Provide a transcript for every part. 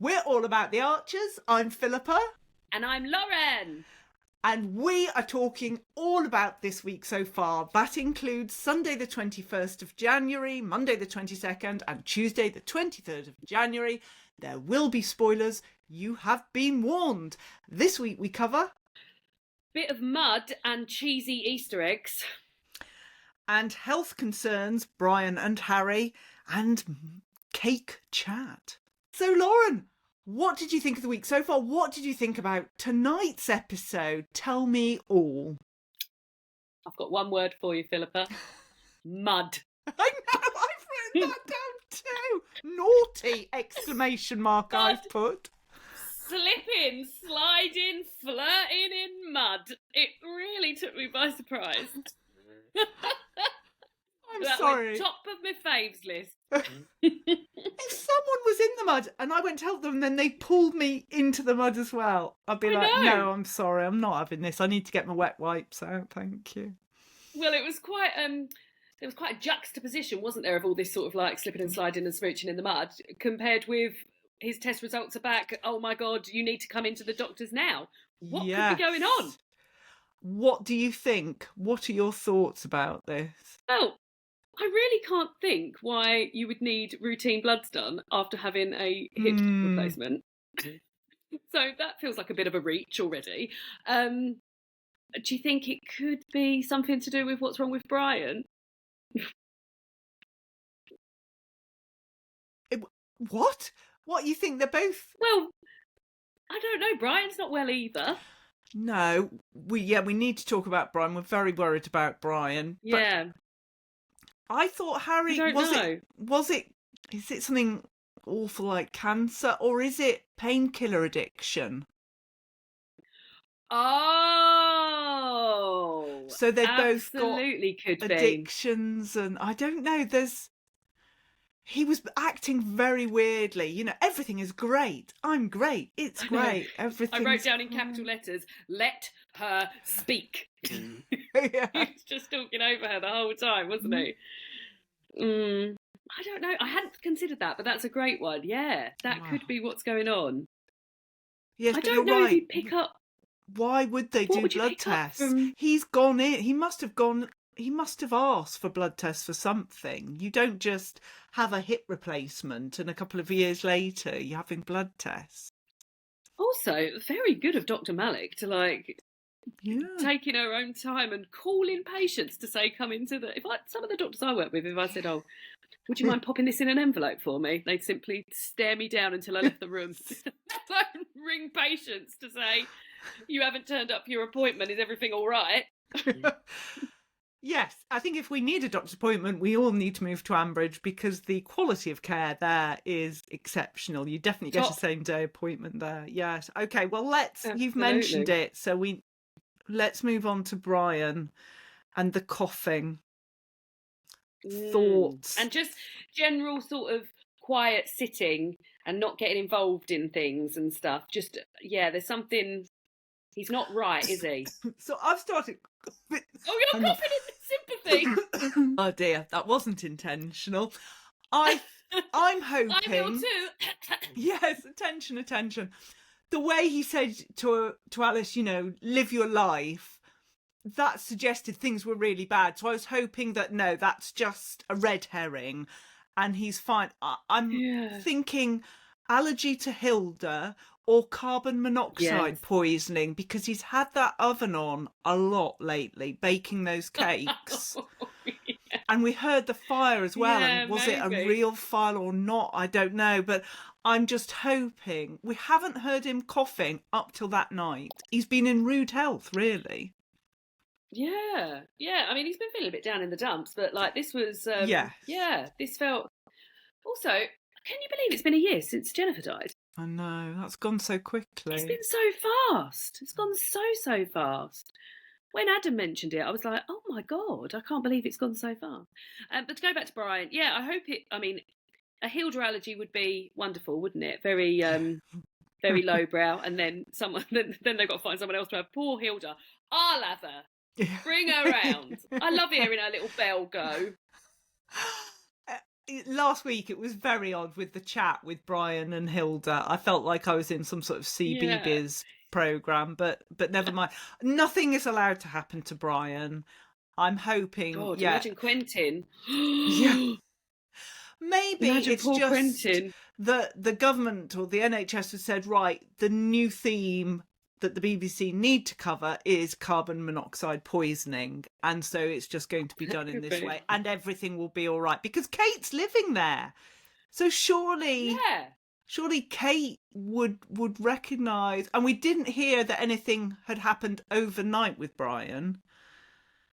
We're all about the Archers. I'm Philippa. And I'm Lauren. And we are talking all about this week so far. That includes Sunday the 21st of January, Monday the 22nd, and Tuesday the 23rd of January. There will be spoilers. You have been warned. This week we cover... bit of mud and cheesy Easter eggs. And health concerns, Brian and Harry, and cake chat. So, Lauren, what did you think of the week so far? What did you think about tonight's episode? Tell me all. I've got one word for you, Philippa. Mud. I know, I've written that down too. Naughty exclamation mark Mud. I've put. Slipping, sliding, flirting in mud. It really took me by surprise. I'm That sorry. went top of my faves list. If someone was in the mud and I went to help them, then they pulled me into the mud as well, I'd be I like, know. no, I'm sorry, I'm not having this. I need to get my wet wipes out, thank you. Well, it was quite there was quite a juxtaposition, wasn't there, of all this sort of like slipping and sliding and smooching in the mud, compared with his test results are back. Oh my God, you need to come into the doctors now. What could be going on? What do you think? What are your thoughts about this? Well, I really can't think why you would need routine bloods done after having a hip replacement. So that feels like a bit of a reach already. Do you think it could be something to do with what's wrong with Brian? What? What, you think they're both... Well, I don't know. Brian's not well either. No, we need to talk about Brian. We're very worried about Brian. Yeah. I thought Harry... I don't know. Is it something awful like cancer, or is it painkiller addiction? Oh, So they've both got absolutely could be addictions, and I don't know. He was acting very weirdly. You know, everything is great. I'm great. It's great. Everything. I wrote down in capital letters, "Let her speak." Yeah. He was just talking over her the whole time, wasn't he? I don't know. I hadn't considered that, but that's a great one. Yeah, that could be what's going on. Yes, I but don't you're know right. if you pick up. Why would they do would you blood pick up tests? from- He's gone in. He must have gone. He must have asked for blood tests for something. You don't just have a hip replacement and a couple of years later you're having blood tests. Also, very good of Dr. Malik to Yeah. taking her own time and calling patients to say, come into the... some of the doctors I work with, if I said, oh, would you mind popping this in an envelope for me? They'd simply stare me down until I left the room. Don't ring patients to say, you haven't turned up for your appointment. Is everything all right? Yes, I think if we need a doctor's appointment, we all need to move to Ambridge because the quality of care there is exceptional. You definitely get a same day appointment there. Yes. Okay, well, you've mentioned it, so let's move on to Brian and the coughing. Thoughts. And just general sort of quiet sitting and not getting involved in things and stuff. Just, there's something... He's not right, is he? So I've started... Oh, you're coughing in sympathy. Oh dear, that wasn't intentional. I'm hoping... I'm ill too. Yes, attention. The way he said to Alice, live your life, that suggested things were really bad. So I was hoping that, no, that's just a red herring and he's fine. I'm thinking allergy to Hilda or carbon monoxide poisoning, because he's had that oven on a lot lately, baking those cakes. And we heard the fire as well. Yeah, and was it a real fire or not? I don't know. But I'm just hoping. We haven't heard him coughing up till that night. He's been in rude health, really. Yeah. I mean, he's been feeling a bit down in the dumps, but this was... this felt... Also, can you believe it's been a year since Jennifer died? I know, that's gone so quickly. It's been so fast. It's gone so fast. When Adam mentioned it, I was like, oh my God, I can't believe it's gone so far. But to go back to Brian, I hope a Hilda allergy would be wonderful, wouldn't it? Very very lowbrow, and then then they've got to find someone else to have. Poor Hilda. I'll have her. Bring her round. I love hearing her little bell go. last week it was very odd with the chat with Brian and Hilda. I felt like I was in some sort of CBeebies program, but never mind. Nothing is allowed to happen to Brian. I'm hoping. God, imagine Quentin. Yeah. Maybe imagine it's poor just Quentin. the government or the NHS has said, right, the new theme that the BBC need to cover is carbon monoxide poisoning, and so it's just going to be done in this way, and everything will be all right because Kate's living there. So surely Kate would recognise, and we didn't hear that anything had happened overnight with Brian.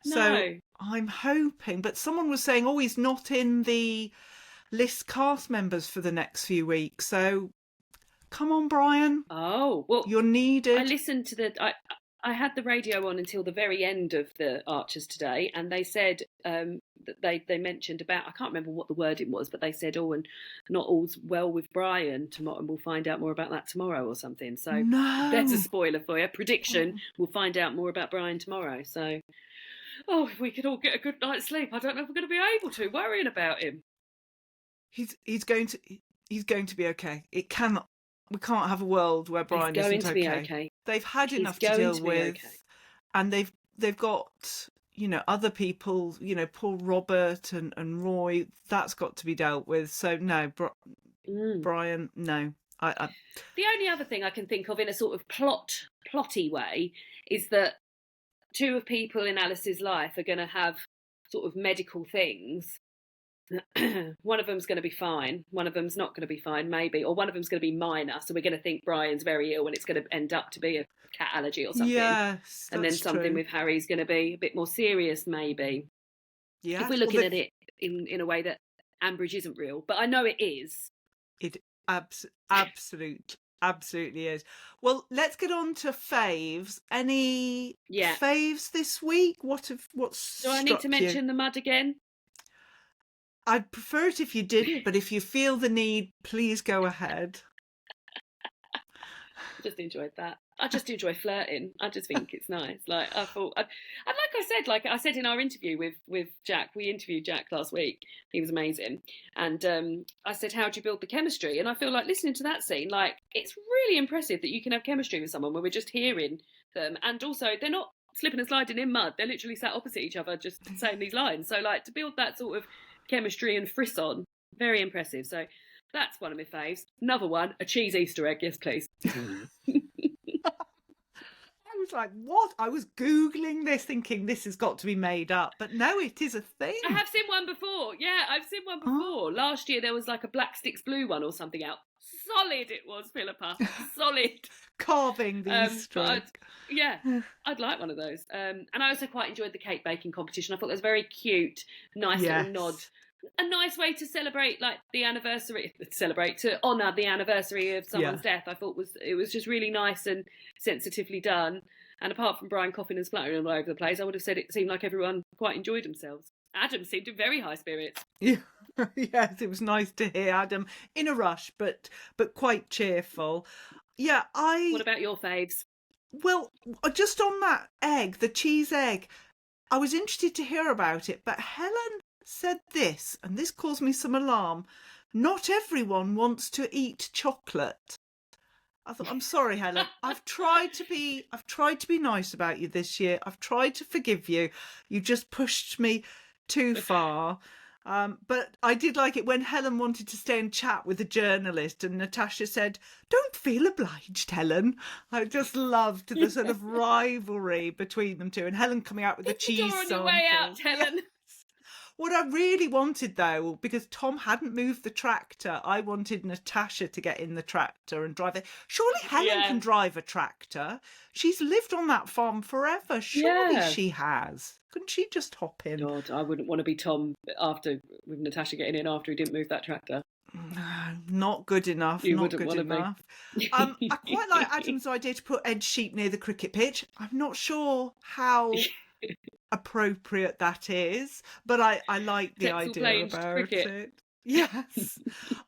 No. So I'm hoping, but someone was saying, oh, he's not in the list cast members for the next few weeks. So come on, Brian. Oh, well, you're needed. I listened to I had the radio on until the very end of the Archers today, and they said that they mentioned about, I can't remember what the wording was, but they said, oh, and not all's well with Brian tomorrow, and we'll find out more about that tomorrow or something. So there's a spoiler for you. Prediction: we'll find out more about Brian tomorrow. So, if we could all get a good night's sleep, I don't know if we're going to be able to. Worrying about him. He's going to be okay. We can't have a world where Brian isn't okay. He's going to be okay. They've had enough to deal with, and they've got other people. Poor Robert and Roy. That's got to be dealt with. So no, Brian. No. The only other thing I can think of in a sort of plotty way is that two of people in Alice's life are going to have sort of medical things. One of them's going to be fine, one of them's not going to be fine, maybe, or one of them's going to be minor, so we're going to think Brian's very ill and it's going to end up to be a cat allergy or something. Yes, and then something with Harry's going to be a bit more serious, maybe. Yeah, if we're looking at it in a way that Ambridge isn't real, but I know it is. It absolutely is. Well, let's get on to faves. Any faves this week? What's do I need to mention the mud again? I'd prefer it if you didn't, but if you feel the need, please go ahead. I just enjoyed that. I just enjoy flirting. I just think it's nice. Like I thought, and like I said in our interview with Jack, we interviewed Jack last week. He was amazing, and I said, "How do you build the chemistry?" And I feel like listening to that scene, like it's really impressive that you can have chemistry with someone where we're just hearing them, and also they're not slipping and sliding in mud. They're literally sat opposite each other, just saying these lines. So like to build that sort of chemistry and frisson, very impressive. So that's one of my faves. Another one, a cheese Easter egg, yes please. I was like, what? I was Googling this thinking this has got to be made up, but no, it is a thing. I have seen one before. Yeah, I've seen one before. Last year there was like a Black Sticks Blue one or something out. Solid it was, Philippa. Solid. Carving the Easter egg. I'd like one of those. And I also quite enjoyed the cake baking competition. I thought it was very cute, nice little nod. A nice way to celebrate, like the anniversary, to honour the anniversary of someone's death. I thought it was just really nice and sensitively done. And apart from Brian coughing and spluttering all over the place, I would have said it seemed like everyone quite enjoyed themselves. Adam seemed in very high spirits. Yeah. Yes, it was nice to hear Adam in a rush, but quite cheerful. Yeah, What about your faves? Well, just on that egg, the cheese egg, I was interested to hear about it, but Helen said this, and this caused me some alarm. Not everyone wants to eat chocolate. I thought, I'm sorry, Helen. I've tried to be nice about you this year. I've tried to forgive you. You just pushed me too far. But I did like it when Helen wanted to stay and chat with a journalist and Natasha said, "Don't feel obliged, Helen." I just loved the sort of rivalry between them two, and Helen coming out with the cheese on your way out, Helen. Yes. What I really wanted, though, because Tom hadn't moved the tractor, I wanted Natasha to get in the tractor and drive it. Surely Helen can drive a tractor. She's lived on that farm forever. Surely she has. Couldn't she just hop in? God, I wouldn't want to be Tom with Natasha getting in after he didn't move that tractor. Not good enough. You not wouldn't good want enough. to be. I quite like Adam's idea to put Ed Sheep near the cricket pitch. I'm not sure how appropriate that is, but I like the idea about it. Yes.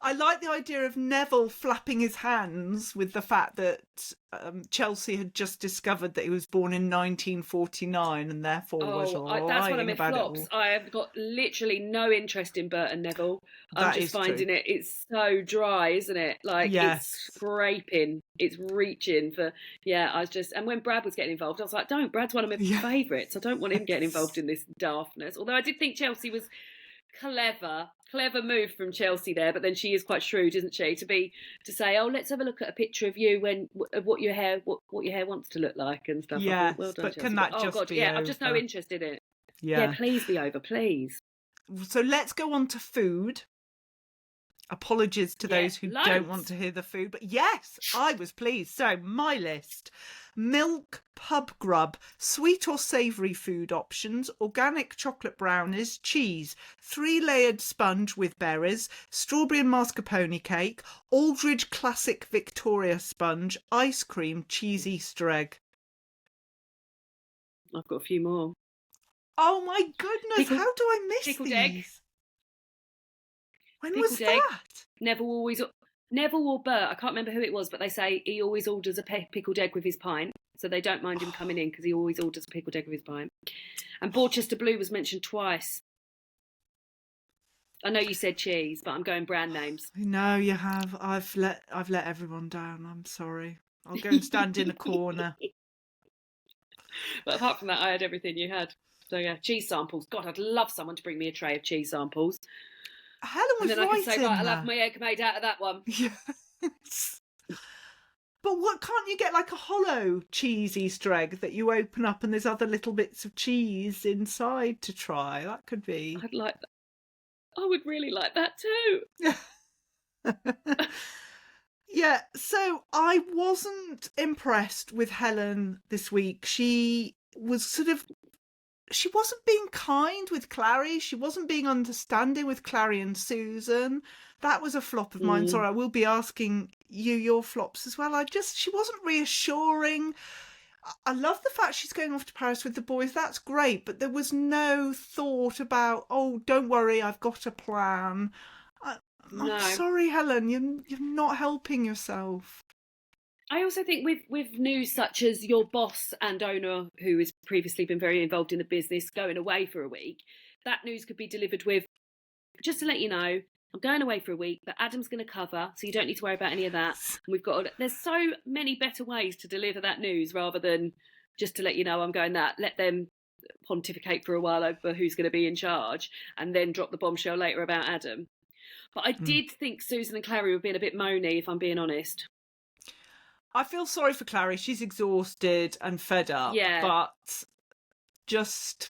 I like the idea of Neville flapping his hands with the fact that Chelsea had just discovered that he was born in 1949 and therefore was That's one of lying my about it flops. all. I have got literally no interest in Bert and Neville. I'm That just is true. finding it's so dry, isn't it? Like, Yes. it's scraping, it's reaching for, and when Brad was getting involved, I was like, don't, Brad's one of my favourites. I don't want him getting involved in this daftness. Although I did think Chelsea was clever move from Chelsea there, but then she is quite shrewd, isn't she, to say, oh, let's have a look at a picture of you of what your hair wants to look like and stuff. Yes, well done, but Chelsea. can that just be I've just no over? interest in it. Yeah, please be over, please. So let's go on to food. Apologies to those who don't want to hear the food, but yes, I was pleased. So my list: milk pub grub, sweet or savoury food options, organic chocolate brownies, cheese, 3-layered sponge with berries, strawberry and mascarpone cake, Aldridge classic Victoria sponge, ice cream, cheese Easter egg. I've got a few more. Oh my goodness, how do I miss pickled these? Egg. When Pickled was egg. that? Neville or Bert, I can't remember who it was, but they say he always orders a pickled egg with his pint, so they don't mind him coming in because he always orders a pickled egg with his pint. And Borchester Blue was mentioned twice. I know you said cheese, but I'm going brand names. No, you have. I've let everyone down. I'm sorry. I'll go and stand in a corner. But apart from that, I had everything you had. So yeah, cheese samples. God, I'd love someone to bring me a tray of cheese samples. Helen was and then right I can say, in right, I'll there. have my egg made out of that one. Yes. But what, can't you get like a hollow cheese Easter egg that you open up and there's other little bits of cheese inside to try? That could be. I'd like that. I would really like that too. Yeah, so I wasn't impressed with Helen this week. She wasn't being kind with Clary. She wasn't being understanding with Clary and Susan. That was a flop of mine. Sorry, I will be asking you your flops as well. She wasn't reassuring. I love the fact she's going off to Paris with the boys. That's great. But there was no thought about, oh, don't worry, I've got a plan. I'm sorry, Helen, you're not helping yourself. I also think with news such as your boss and owner, who has previously been very involved in the business, going away for a week, that news could be delivered with, just to let you know, I'm going away for a week, but Adam's going to cover, so you don't need to worry about any of that. And there's so many better ways to deliver that news rather than just to let you know I'm going that. Let them pontificate for a while over who's going to be in charge and then drop the bombshell later about Adam. But I did think Susan and Clary were being a bit moany, if I'm being honest. I feel sorry for Clary. She's exhausted and fed up. Yeah. But just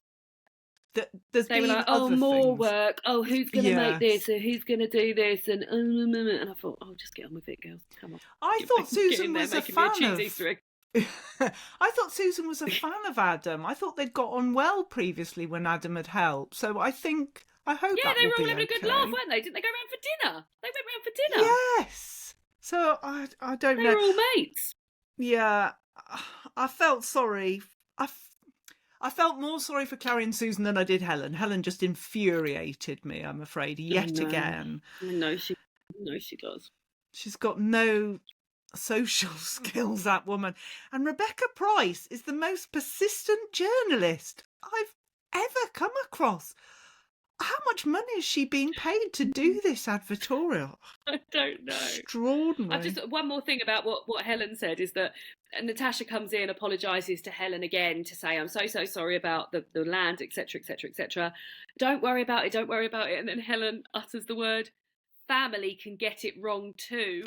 there's they been were like, other more things. work. Oh, who's going to make this? Or who's going to do this? And I thought, just get on with it, girls. Come on. I thought Susan was a fan of. Easter egg. I thought Susan was a fan of Adam. I thought they'd got on well previously when Adam had helped. So I hope yeah, that they were will all be having a good okay. laugh, weren't they? Didn't they go round for dinner? They went round for dinner. Yes. So I don't know. They were all mates. Yeah, I felt sorry. I felt more sorry for Clary and Susan than I did Helen. Helen just infuriated me, I'm afraid, yet again. I know she does. She's got no social skills, that woman. And Rebecca Price is the most persistent journalist I've ever come across. How much money is she being paid to do this advertorial? I don't know. Extraordinary. I've just one more thing about what Helen said is that Natasha comes in, apologises to Helen again to say, I'm so sorry about the land, etc, etc, etc. Don't worry about it, don't worry about it. And then Helen utters the word, family can get it wrong too.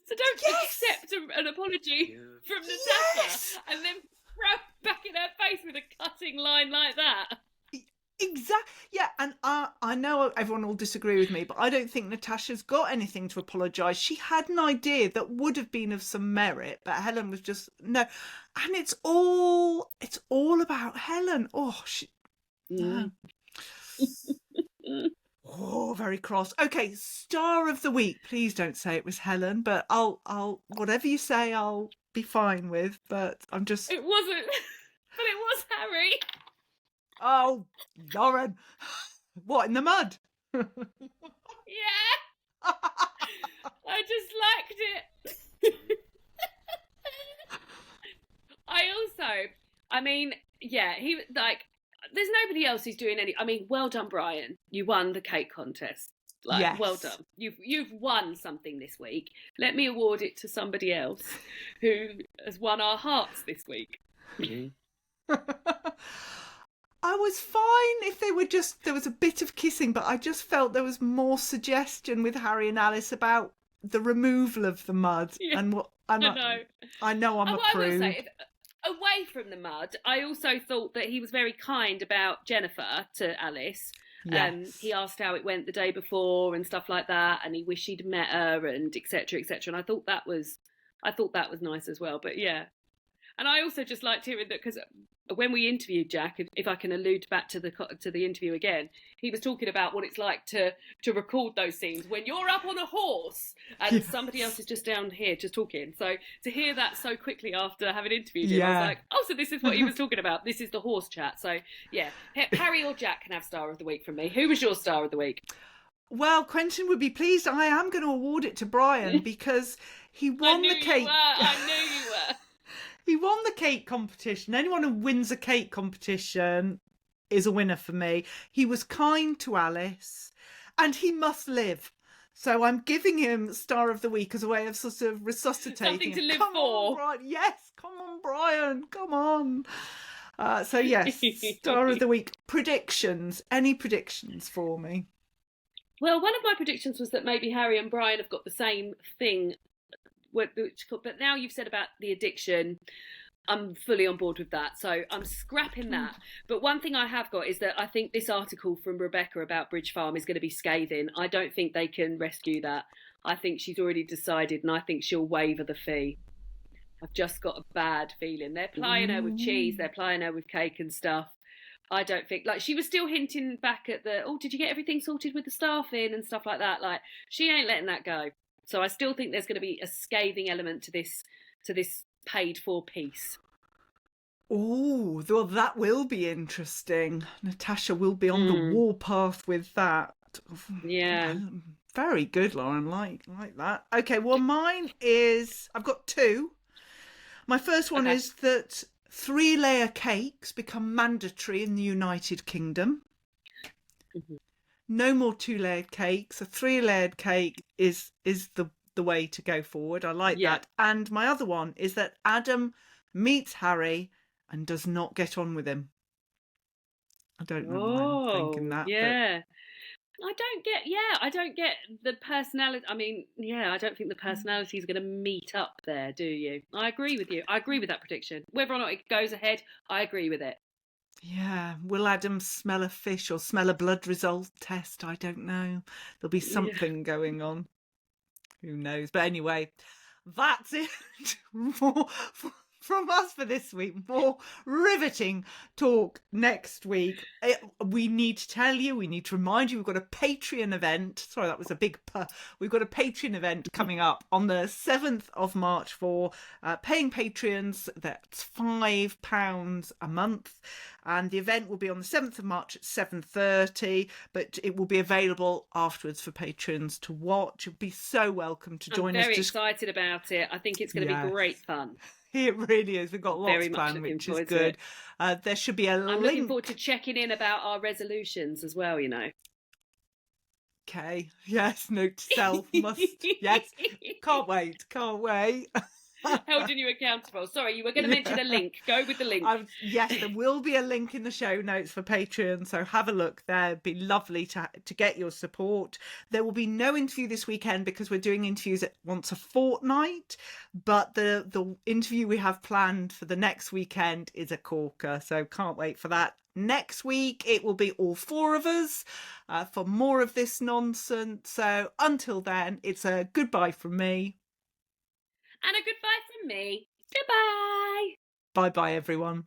So don't accept an apology from Natasha and then throw it back in her face with a cutting line like that. Exactly. Yeah, and I know everyone will disagree with me, but I don't think Natasha's got anything to apologise. She had an idea that would have been of some merit, but Helen was just no. And it's all about Helen. Oh, no. Oh, very cross. Okay, star of the week. Please don't say it was Helen, but I'll whatever you say, I'll be fine with. But I'm just. It wasn't, but it was Harry. Oh, Lauren. What, in the mud? Yeah, I just liked it. I mean, yeah, he like. There's nobody else who's doing any. I mean, well done, Brian. You won the cake contest. Like, well Yes. done. You've won something this week. Let me award it to somebody else who has won our hearts this week. I was fine if there was a bit of kissing, but I just felt there was more suggestion with Harry and Alice about the removal of the mud. Yeah, And what I know. I know I'm a What I will prude. say, away from the mud, I also thought that he was very kind about Jennifer to Alice. Yes. He asked how it went the day before and stuff like that, and he wished he'd met her and etc. etc. And I thought that was nice as well. But yeah, and I also just liked hearing that because when we interviewed Jack, if I can allude back to the interview again, he was talking about what it's like to record those scenes when you're up on a horse and somebody else is just down here just talking. So to hear that so quickly after having interviewed him, I was like, oh, so this is what he was talking about. This is the horse chat. So yeah, Harry or Jack can have Star of the Week from me. Who was your Star of the Week? Well, Quentin would be pleased. I am going to award it to Brian because he won the cake. I knew you were. He won the cake competition. Anyone who wins a cake competition is a winner for me. He was kind to Alice and he must live. So I'm giving him Star of the Week as a way of sort of resuscitating something to him. live Come for. On, Brian. Yes, come on, Brian. Come on. So yes, Star of the Week. Predictions. Any predictions for me? Well, one of my predictions was that maybe Harry and Brian have got the same thing. But now you've said about the addiction, I'm fully on board with that. So I'm scrapping that. But one thing I have got is that I think this article from Rebecca about Bridge Farm is going to be scathing. I don't think they can rescue that. I think she's already decided, and I think she'll waiver the fee. I've just got a bad feeling. They're plying her with cheese, they're plying her with cake and stuff. I don't think, like, she was still hinting back at did you get everything sorted with the staffing and stuff like that? Like, she ain't letting that go. So I still think there's going to be a scathing element to this paid for piece. Oh, well, that will be interesting. Natasha will be on the warpath with that. Yeah. Very good, Lauren. Like that. Okay, well, mine is, I've got two. My first one is that 3-layer cakes become mandatory in the United Kingdom. Mm-hmm. No more 2-layered cakes. A 3-layered cake is the way to go forward. I like that. And my other one is that Adam meets Harry and does not get on with him. I don't know why I'm thinking that. Yeah. But I don't get the personality. I mean, I don't think the personality is going to meet up there, do you? I agree with you. I agree with that prediction. Whether or not it goes ahead, I agree with it. Yeah. Will Adam smell a fish or smell a blood result test? I don't know. There'll be something going on. Who knows? But anyway, that's it from us for this week. More riveting talk next week. We need to tell you, we need to remind you, we've got a Patreon event. Sorry, that was a big puh. We've got a Patreon event coming up on the 7th of March for paying patrons. That's £5 a month. And the event will be on the 7th of March at 7:30, but it will be available afterwards for patrons to watch. You'll be so welcome to join us. I'm very excited about it. I think it's going to be great fun. It really is. We've got lots planned, which is good. There should be a link. I'm looking forward to checking in about our resolutions as well, you know. Okay. Yes, note to self. Must. Yes. Can't wait. Holding you accountable. Sorry, you were going to mention a link. Go with the link. Yes, there will be a link in the show notes for Patreon, so have a look there. It'd be lovely to get your support. There will be no interview this weekend because we're doing interviews once a fortnight, but the interview we have planned for the next weekend is a corker, so can't wait for that. Next week, it will be all four of us for more of this nonsense. So until then, it's a goodbye from me. And a goodbye from me. Goodbye. Bye-bye, everyone.